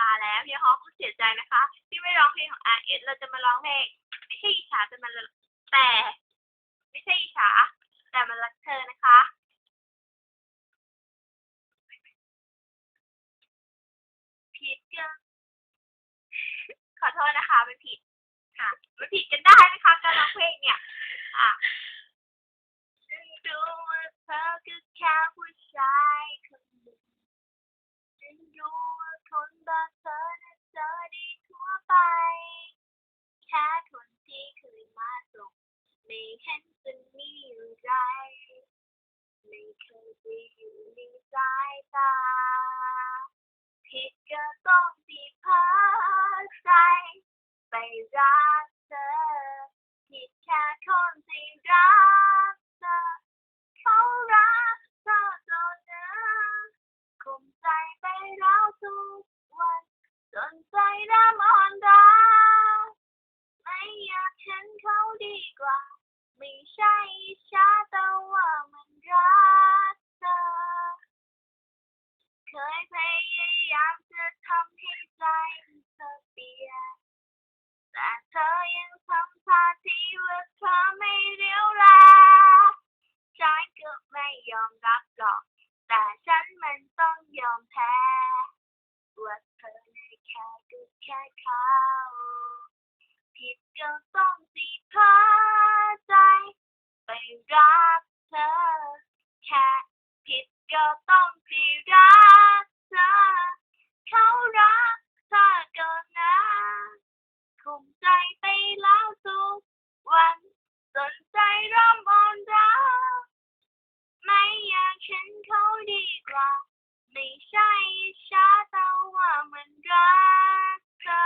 ลาแล้วเฮียฮอคงเสียใจนะคะที่ไม่ร้องเพลงของ RS เราจะมาร้องเพลงไม่ใช่อิจฉาแต่มันแต่ไม่ใช่อิจฉาแต่มันรักเธอนะคะผิดกันขอโทษนะคะไม่ผิดค่ะไม่ผิดกันได้นะคะการร้องเพลงเนี่ยอ่ะฉันรู้ว่าเธอก็แค่ผู้ชายคนหนึ่งฉันรู้ว่าคนแบบเธอนั้นเจอได้ทั่วไปแค่คนที่เคยมาส่งไม่เห็นจะมีอะไรไม่เคยไปอยู่ในสายตาผิดก็ต้องที่พาใจไปรักเธอผิดแค่คนที่รักเธอเขารักเธอจนนะคุมใจไปแล้วทุกวันจนใจเริ่มอ่อนล้าไม่อยากเห็นเขาดีกว่าไม่ใช่อิจฉาแต่ว่ามันรักเธอเคยพยายามจะทำให้ใจเธอเปลี่ยนแต่เธอยังทำท่าทีว่าเธอไม่เรียวแรงฉันก็ไม่ยอมรับหรอกแต่ฉันมันต้องยอมแพ้ว่าเธอในแค่ก็แค่เขาผิดก็ต้องสิพาใจไปรักเธอแค่ผิดก็ต้องสิรักเธอเขารักเธอก่อนนะคุมใจไปแล้วทุกวันจนใจเริ่มอ่อนล้าไม่อยากเห็นเขาดีกว่าไม่ใช่อิจฉาแต่ว่ามันรักเธอ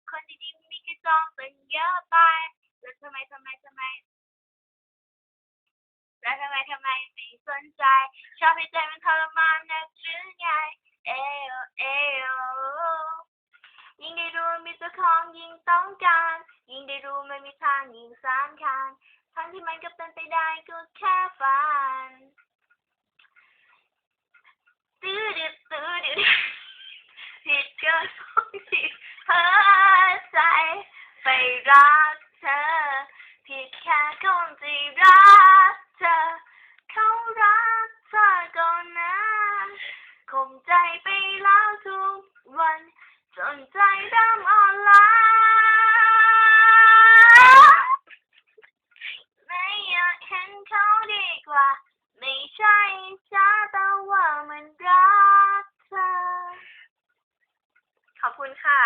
คนดีๆมีแค่จองเป็นเยอะไปแล้วทำไมแล้วทำไมไม่สนใจชอบให้ใจมันทรมานนักหรือไงเอโอเอโอยิ่งได้รู้มีเจ้าของยิ่งต้องการยิ่งได้รู้ไม่มีทางยิ่งสำคัญทั้งที่มันก็เป็นไปได้ก็แค่ฝันตื้อดื้อตื้อดื้อผิดก็ต้องที่เพ้อใจไปรักเธอผิดแค่คนที่รักเธอเขารักเธอก่อนนะข่มใจไปแล้วทุกวันจนใจเริ่มอ่อนล้าไม่อยากเห็นเขาดีกว่าไม่ใช่ช้าแต่ว่ามันรักเธอขอบคุณค่ะ